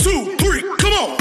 2, 3, come on!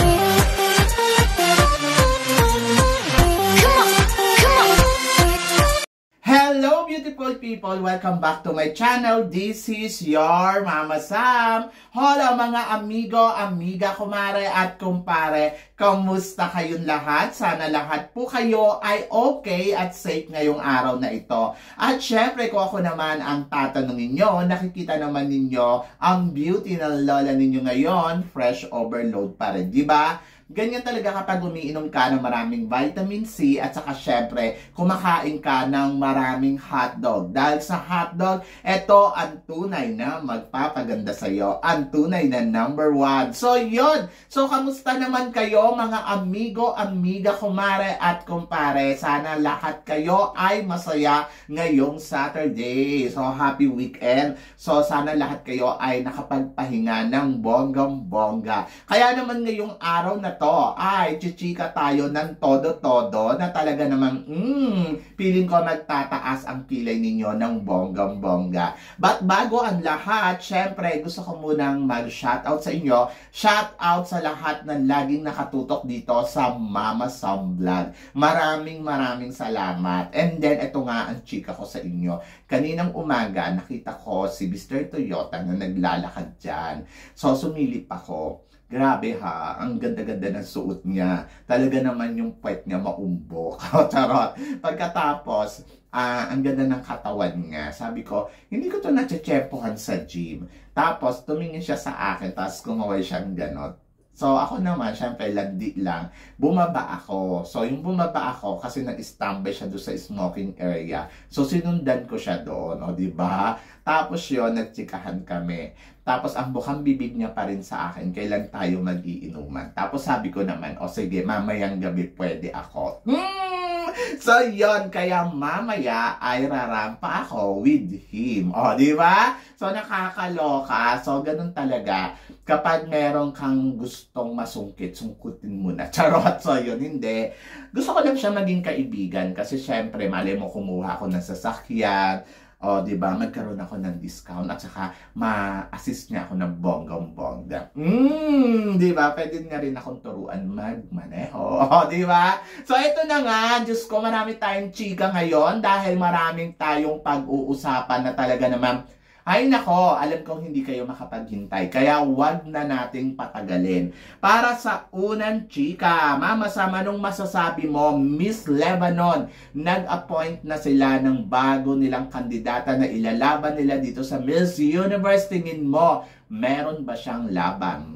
Hello beautiful people! Welcome back to my channel. This is your Mama Sam. Hola mga amigo, amiga, kumare at kumpare. Kamusta kayong lahat? Sana lahat po kayo ay okay at safe ngayong araw na ito. At syempre kung ako naman ang tatanungin nyo, nakikita naman ninyo ang beauty ng lola ninyo ngayon, fresh overload pa rin, di ba? Ganyan talaga kapag umiinom ka ng maraming vitamin C at saka syempre kumakain ka ng maraming hotdog. Dahil sa hotdog, ito ang tunay na magpapaganda sa iyo. Ang tunay na #1. So yun! So kamusta naman kayo mga amigo, amiga, kumare at kumpare? Sana lahat kayo ay masaya ngayong Saturday. So happy weekend. So sana lahat kayo ay nakapagpahinga ng bonggang-bongga. Kaya naman ngayong araw na ay chichika tayo ng todo-todo na talaga namang feeling ko nagtataas ang kilay ninyo ng bonggang-bongga. But bago ang lahat, syempre gusto ko munang mag-shoutout sa inyo. Shoutout sa lahat na laging nakatutok dito sa Mama Sam Vlog. Maraming salamat. And then ito nga ang chika ko sa inyo. Kaninang umaga nakita ko si Mr. Toyota na naglalakad dyan. So sumilip ako. Grabe ha, ang ganda-ganda ng suot niya. Talaga naman yung puwet niya maumbok. Charot. Pagkatapos, ang ganda ng katawan niya. Sabi ko, hindi ko to natsetsempohan sa gym. Tapos, tumingin siya sa akin, tapos kumaway siyang ganot. So, ako naman, syempre, landi lang. Bumaba ako. So, yung bumaba ako, kasi nag-standby siya doon sa smoking area. So, sinundan ko siya doon, o, diba? Tapos yun, nagtsikahan kami. Tapos, ang bukang bibig niya pa rin sa akin, kailan tayo mag-iinuman. Tapos, sabi ko naman, o sige, mamayang gabi pwede ako. So, yon kaya mamaya ay rarampa ako with him. O, di ba? So, nakakaloka. So, ganun talaga. Kapag meron kang gustong masungkit, sungkutin mo na. Charot. So, yun, hindi. Gusto ko lang siya maging kaibigan kasi syempre, mali mo kumuha ako ng sasakyan. O, di ba? Magkaroon ako ng discount at saka ma-assist niya ako ng bonggang-bongga. Di ba? Pwede nga rin akong turuan magmaneho. O, di ba? So, ito na nga. Diyos ko, marami tayong chika ngayon dahil maraming tayong pag-uusapan na talaga naman. Ay nako, alam kong hindi kayo makapaghintay, kaya wag na nating patagalin. Para sa unang chika, Mama Sam, anong masasabi mo? Miss Lebanon, nag-appoint na sila ng bago nilang kandidata na ilalaban nila dito sa Miss Universe. Tingin mo, meron ba siyang laban?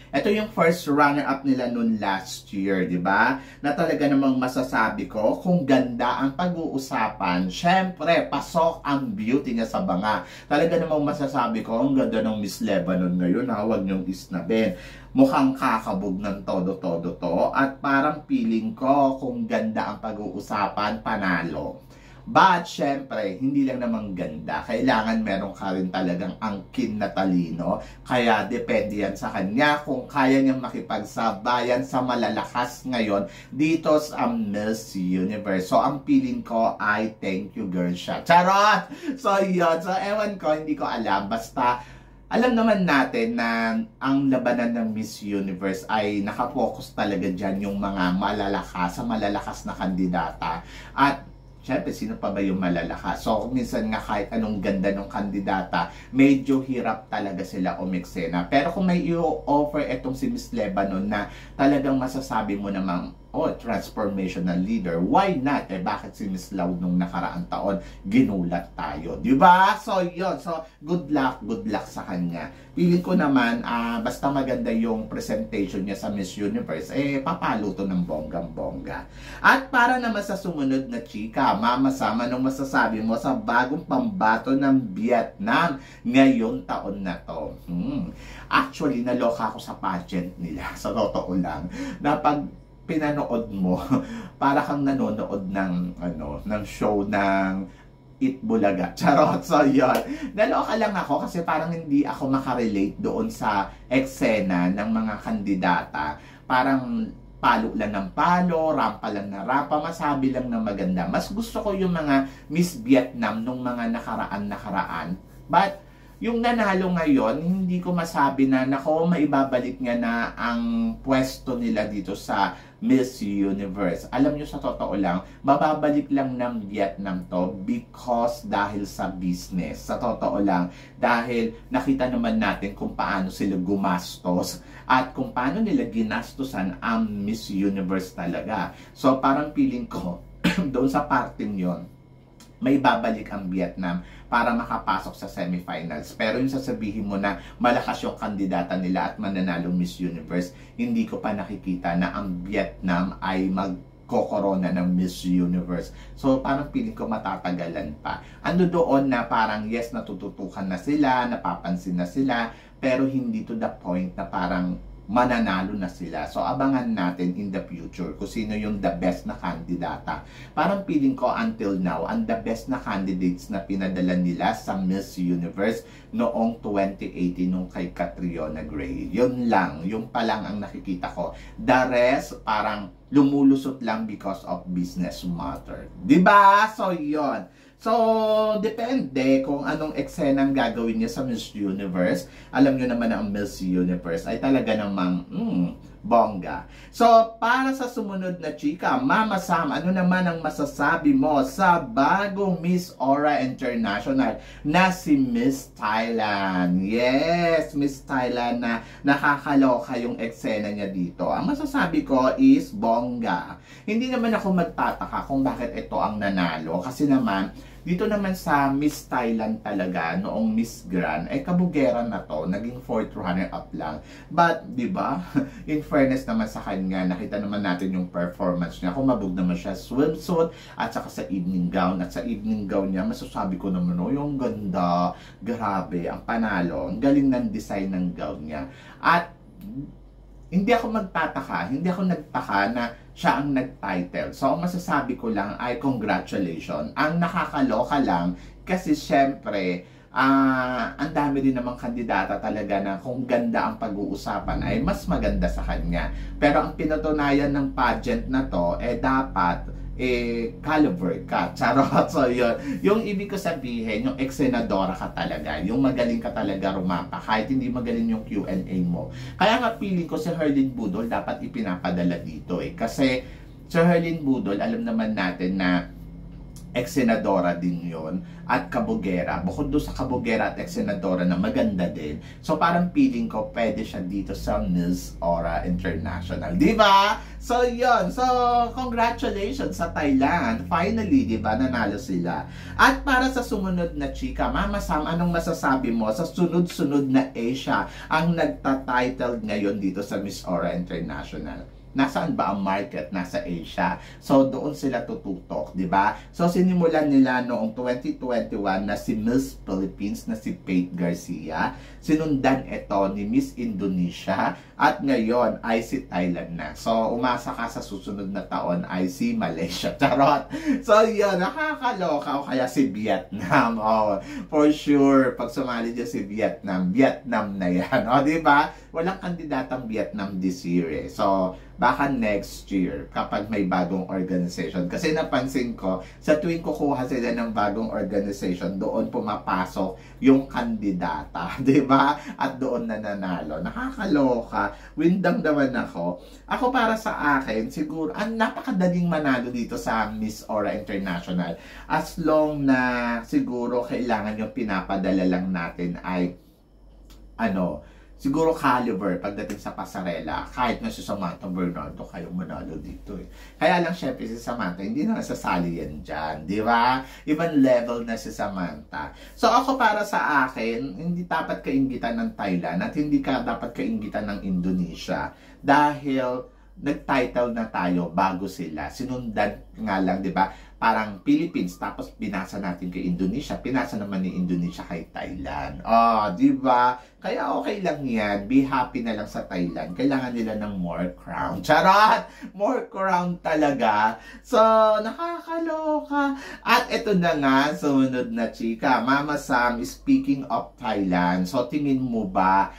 Ito yung first runner-up nila noon last year, di ba? Na talaga namang masasabi ko, kung ganda ang pag-uusapan, syempre, pasok ang beauty niya sa banga. Talaga namang masasabi ko, ang ganda ng Miss Lebanon ngayon, huwag niyong isnabin. Mukhang kakabog ng todo-todo to, at parang feeling ko, kung ganda ang pag-uusapan, panalo. But, syempre, hindi lang naman ganda. Kailangan meron ka rin talagang angkin na talino. Kaya, depende yan sa kanya kung kaya niyang makipagsabayan sa malalakas ngayon dito sa Miss Universe. So, ang feeling ko ay thank you, girl siya. Charot! So, yun. So, ewan ko, hindi ko alam. Basta, alam naman natin na ang labanan ng Miss Universe ay nakapokus talaga dyan yung mga malalakas na kandidata. At siyempre, sino pa ba yung malalakas? So, minsan nga kahit anong ganda ng kandidata, medyo hirap talaga sila umeksena. Pero kung may i-offer etong si Miss Lebanon na talagang masasabi mo namang, oh, transformational leader, why not? Bakit si Miss Loud nung nakaraang taon, ginulat tayo, di ba? So, yun. So, good luck sa kanya. Feeling ko naman, basta maganda yung presentation niya sa Miss Universe, papalo to ng bonggang-bongga. At para naman sa sumunod na chika, Mama Sam, anong masasabi mo sa bagong pambato ng Vietnam ngayong taon na to? Actually, naloka ako sa pageant nila, sa totoo lang, na pag pinanood mo, para kang nanonood ng show ng Itbulaga. Charot. So, yun. Naloka lang ako kasi parang hindi ako makarelate doon sa eksena ng mga kandidata. Parang palo lang ng palo, rampa lang na rampa, masabi lang na maganda. Mas gusto ko yung mga Miss Vietnam nung mga nakaraan. But, yung nanalo ngayon, hindi ko masabi na, nako, maibabalik nga na ang pwesto nila dito sa Miss Universe. Alam nyo, sa totoo lang, mababalik lang ng Vietnam to because dahil sa business. Sa totoo lang, dahil nakita naman natin kung paano sila gumastos at kung paano nila ginastosan ang Miss Universe talaga. So, parang feeling ko, doon sa parting yon, may babalik ang Vietnam para makapasok sa semifinals. Pero yung sasabihin mo na malakas yung kandidata nila at mananalo Miss Universe, hindi ko pa nakikita na ang Vietnam ay magkokorona ng Miss Universe. So parang feeling ko matatagalan pa. Ano doon na parang yes, natututukan na sila, napapansin na sila, pero hindi to the point na parang mananalo na sila. So, abangan natin in the future kung sino yung the best na kandidata. Parang feeling ko until now, ang the best na candidates na pinadala nila sa Miss Universe noong 2018 nung kay Catriona Gray. Yun lang. Yung pa lang ang nakikita ko. The rest, parang lumulusot lang because of business matter. Diba? So, yun. So, depende kung anong eksenang gagawin niya sa Miss Universe. Alam niyo naman na ang Miss Universe ay talaga namang bongga. So, para sa sumunod na chika, Mama Sam, ano naman ang masasabi mo sa bagong Miss Aura International na si Miss Thailand? Yes, Miss Thailand na nakakaloka yung eksena niya dito. Ang masasabi ko is bongga. Hindi naman ako magtataka kung bakit ito ang nanalo. Kasi naman, dito naman sa Miss Thailand talaga, noong Miss Grand, ay kabugera na to, naging 4th runner-up lang. But, di ba, in fairness naman sa kanya, nakita naman natin yung performance niya. Kumabog naman siya swimsuit, at saka sa evening gown. At sa evening gown niya, masasabi ko naman, oh, yung ganda, grabe, ang panalo, ang galing ng design ng gown niya. At, hindi ako magtataka, hindi ako nagtaka na siya ang nag-title. So, ang masasabi ko lang ay congratulations. Ang nakakaloka lang, kasi syempre, ang dami din namang kandidata talaga na kung ganda ang pag-uusapan ay mas maganda sa kanya. Pero ang pinatunayan ng pageant na to, dapat caliber ka. Charot. So, yun. Yung ibig ko sabihin, yung ex-senadora ka talaga. Yung magaling ka talaga rumapa. Kahit hindi magaling yung Q&A mo. Kaya nga feeling ko si Herlyn Budol dapat ipinapadala dito Kasi si Herlyn Budol, alam naman natin na ex-senadora din yon at kabugera. Bukod doon sa kabugera at ex-senadora na maganda din. So parang feeling ko pwede siya dito sa Miss Aura International. Diba? So yon. So congratulations sa Thailand. Finally, diba, nanalo sila. At para sa sumunod na chika, Mama Sam, anong masasabi mo sa sunod-sunod na Asia ang nagta-title ngayon dito sa Miss Aura International? Nasaan ba ang market? Nasa Asia. So, doon sila tututok, di ba? So, sinimulan nila noong 2021 na si Miss Philippines na si Faith Garcia. Sinundan ito ni Miss Indonesia at ngayon ay si Thailand na. So, umasa ka sa susunod na taon ay si Malaysia. Charot! So, yun, nakakaloka. O kaya si Vietnam. Oh, for sure, pag sumali dyan si Vietnam, Vietnam na yan. O, di ba? Walang kandidatang Vietnam this year So, baka next year kapag may bagong organization. Kasi napansin ko, sa tuwing kukuha sila ng bagong organization, doon pumapasok yung kandidata. Diba? At doon nananalo. Nakakaloka. Windang naman ako. Ako para sa akin, siguro, ang napakadaling manalo dito sa Miss Aura International. As long na siguro kailangan yung pinapadala lang natin ay siguro caliber pagdating sa pasarela. Kahit na si Samantha Bernardo kayong manalo dito Kaya lang syempre si Samantha, hindi na nasasali yan dyan. Di ba? Ibang level na si Samantha. So ako para sa akin, hindi dapat kainggitan ng Thailand at hindi ka dapat kainggitan ng Indonesia. Dahil nag-title na tayo bago sila. Sinundan nga lang, di ba? Parang Philippines, tapos binasa natin kay Indonesia, pinasa naman ni Indonesia kay Thailand. Di ba? Kaya okay lang yan. Be happy na lang sa Thailand. Kailangan nila ng more crown. Charot! More crown talaga. So, nakakaloka. At ito na nga, sumunod na chika. Mama Sam, speaking of Thailand, so tingin mo ba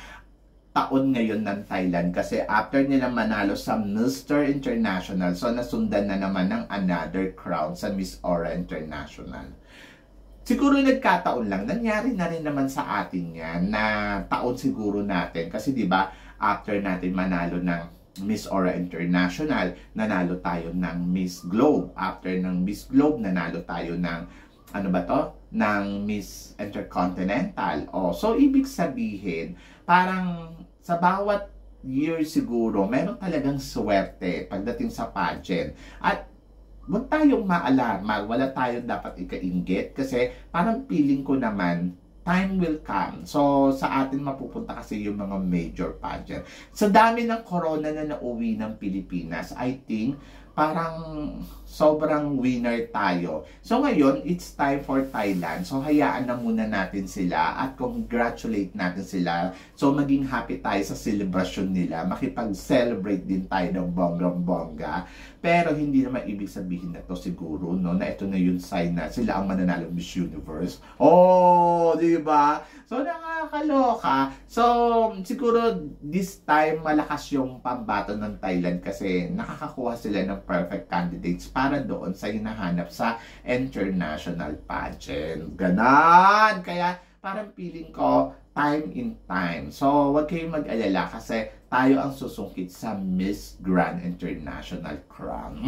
taon ngayon ng Thailand kasi after nila manalo sa Mr. International, so nasundan na naman ng another crown sa Miss Aura International. siguro nagkataon lang, nangyari na rin naman sa atin yan na taon siguro natin. Kasi di ba after natin manalo ng Miss Aura International, nanalo tayo ng Miss Globe. After ng Miss Globe, nanalo tayo ng, ano ba to? Ng Miss Intercontinental. Oh, so, ibig sabihin, parang sa bawat year siguro, meron talagang swerte pagdating sa pageant. At huwag tayong maalarma, wala tayong dapat ikainggit kasi parang feeling ko naman, time will come. So, sa atin mapupunta kasi yung mga major pageant. Sa dami ng corona na nauwi ng Pilipinas, I think, parang sobrang winner tayo. So ngayon, it's time for Thailand. So hayaan na muna natin sila at congratulate natin sila. So maging happy tayo sa celebration nila. Makipag-celebrate din tayo ng bonggang-bongga. Pero hindi naman ibig sabihin na to siguro, no, na ito na yung sign na sila ang mananalo Miss Universe. Oh, di ba? So nakakaloka. So siguro this time malakas yung pambato ng Thailand kasi nakakakuha sila ng perfect candidates para doon sa hinahanap sa international pageant. Ganon! Kaya parang feeling ko, time in time. So, wag kayong mag-alala kasi tayo ang susungkit sa Miss Grand International Crown.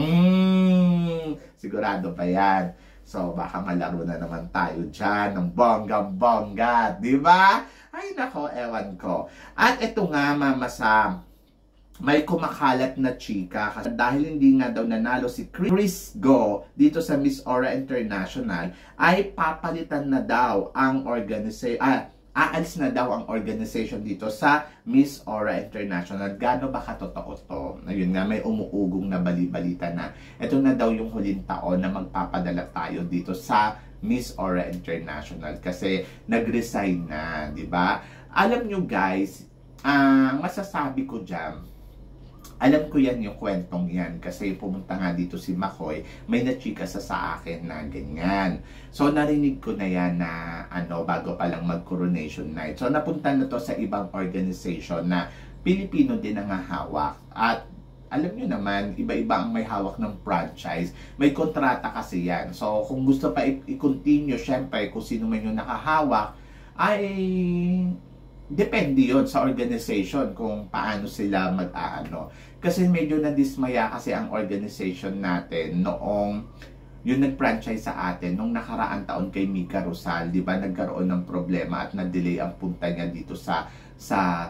Sigurado ba yan? So, baka malaro na naman tayo dyan ng bonggang-bongga. Di ba? Ay, nako, ewan ko. At ito nga, Mama Sam, may kumakalat na chika kasi dahil hindi nga daw nanalo si Chris Go dito sa Miss Aura International, ay papalitan na daw ang aalis na daw ang organization dito sa Miss Aura International. Gaano ba katotoo to? Ayun nga, may umuugong na bali-balita na ito na daw yung huling taon na magpapadala tayo dito sa Miss Aura International kasi nag-resign na, di ba? Alam nyo guys, ang masasabi ko dyan, alam ko yan yung kwentong yan kasi pumunta nga dito si Makoy, may nachika sa akin na ganyan. So narinig ko na yan na bago pa lang mag-coronation night. So napunta na to sa ibang organization na Pilipino din ang hawak. At alam nyo naman, iba-iba ang may hawak ng franchise. May kontrata kasi yan. So kung gusto pa i-continue, syempre kung sino man yung nakahawak, ay depende yon sa organization kung paano sila mag-aano. Kasi medyo nadismaya kasi ang organization natin noong yung nag-franchise sa atin nung nakaraang taon kay Mika Rosal, di ba, nagkaroon ng problema at na-delay ang punta niya dito sa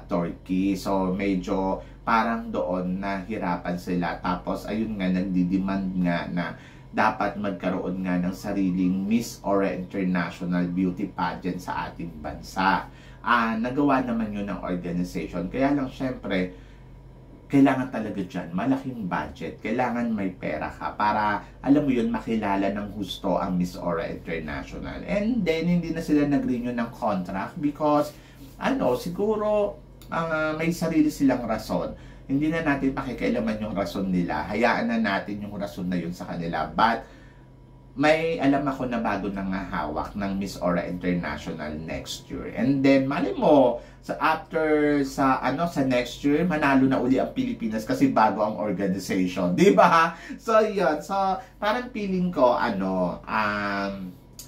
Turkey. So medyo parang doon nahirapan sila. Tapos ayun nga, nagdi-demand nga na dapat magkaroon nga ng sariling Miss Aura International Beauty Pageant sa ating bansa. Nagawa naman yun ng organization. Kaya lang syempre, kailangan talaga dyan, malaking budget. Kailangan may pera ka para, alam mo yun, makilala ng husto ang Miss Aura International. And then, hindi na sila nag-renew ng contract because, siguro, may sarili silang rason. Hindi na natin pakikialaman yung rason nila. Hayaan na natin yung rason na yun sa kanila. But, may alam ako na bago nang hawak ng Miss Aura International next year. And then, mali mo, sa next year, manalo na uli ang Pilipinas kasi bago ang organization. Di ba? So, yun. So, parang feeling ko,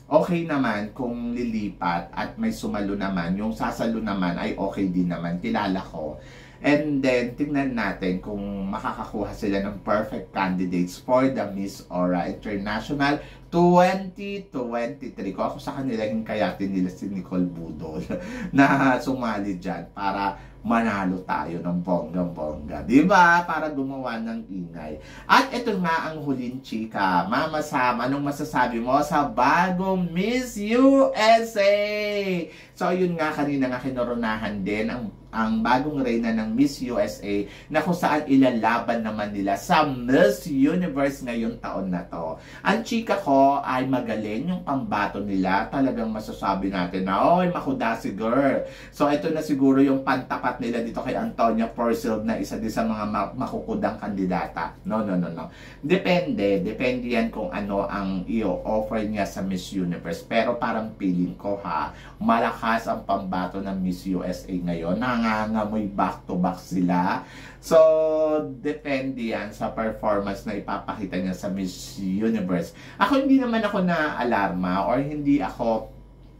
okay naman kung lilipat at may sumalo naman. Yung sasalo naman ay okay din naman. Kilala ko. And then, tingnan natin kung makakakuha sila ng perfect candidates for the Miss Aura International 2023. Kung ako sa kanila, hinkayatin nila si Nicole Budol na sumali dyan para manalo tayo ng bonggang-bongga. Diba? Para gumawa ng ingay. At ito nga ang huling chika. Mama Sam, anong masasabi mo sa bagong Miss USA? So, yun nga, kanina nga kinoronahan din ang bagong reyna ng Miss USA na kung saan ilalaban naman nila sa Miss Universe ngayong taon na to. Ang chika ko ay magaling yung pambato nila. Talagang masasabi natin na, oy, makudasi girl. So, ito na siguro yung pantapat ilipat nila dito kay Antonia Porcel na isa din sa mga makukudang kandidata. No. Depende yan kung ano ang i-offer niya sa Miss Universe. Pero parang feeling ko malakas ang pambato ng Miss USA ngayon. Nangangamoy back-to-back sila. So, depende yan sa performance na ipapakita niya sa Miss Universe. Ako hindi naman ako na-alarma or hindi ako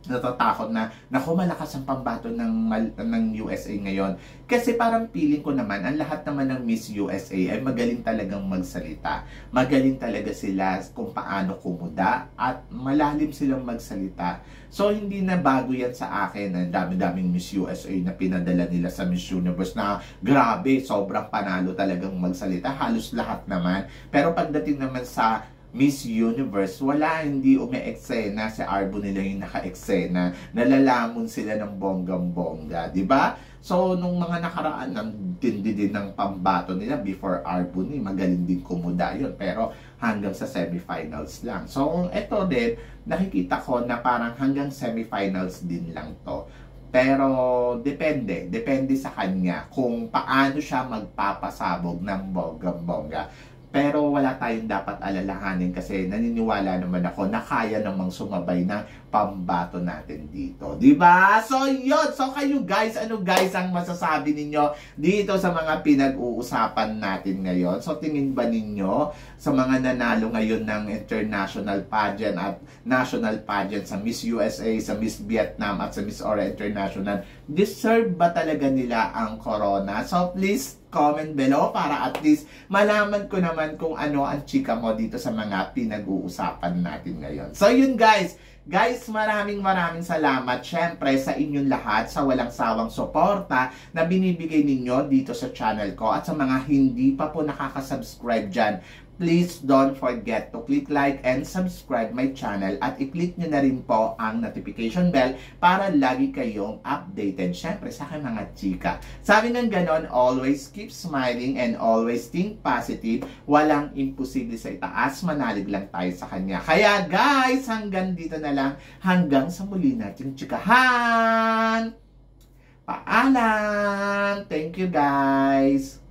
natatakot na naku, malakas ang pambato ng USA ngayon. Kasi parang feeling ko naman, ang lahat naman ng Miss USA ay magaling talagang magsalita. Magaling talaga sila kung paano kumuda at malalim silang magsalita. So, hindi na bago yan sa akin. Ang dami-daming Miss USA na pinadala nila sa Miss Universe na grabe, sobrang panalo talagang magsalita. Halos lahat naman. Pero pagdating naman sa Miss Universe, hindi umi-eksena. Si Arbo nila yung naka-eksena. Nalalamon sila ng bonggang-bongga, di ba? So, nung mga nakaraan, ang tindi din ng pambato nila before Arbo ni magaling din kumuda yun. Pero hanggang sa semifinals lang. So, eto din, nakikita ko na parang hanggang semifinals din lang to. Pero depende sa kanya kung paano siya magpapasabog ng bonggang-bongga. Pero wala tayong dapat alalahanin kasi naniniwala naman ako na kaya namang sumabay ng pambato natin dito. Diba? So, yun. So, kayo guys, ano guys ang masasabi ninyo dito sa mga pinag-uusapan natin ngayon? So, tingin ba ninyo sa mga nanalo ngayon ng international pageant at national pageant sa Miss USA, sa Miss Vietnam at sa Miss Aura International, deserve ba talaga nila ang corona? So, please comment below para at least malaman ko naman kung ano ang chika mo dito sa mga pinag-uusapan natin ngayon. So yun guys, maraming salamat syempre sa inyong lahat sa walang sawang suporta na binibigay ninyo dito sa channel ko at sa mga hindi pa po nakaka-subscribe dyan. Please don't forget to click like and subscribe my channel at i-click nyo na rin po ang notification bell para lagi kayong updated syempre sa aking mga chika. Sabi ng ganon, always keep smiling and always think positive. Walang imposible sa itaas, manalig lang tayo sa kanya. Kaya guys, hanggang dito na lang, hanggang sa muli nating chikahan. Paalam! Thank you guys!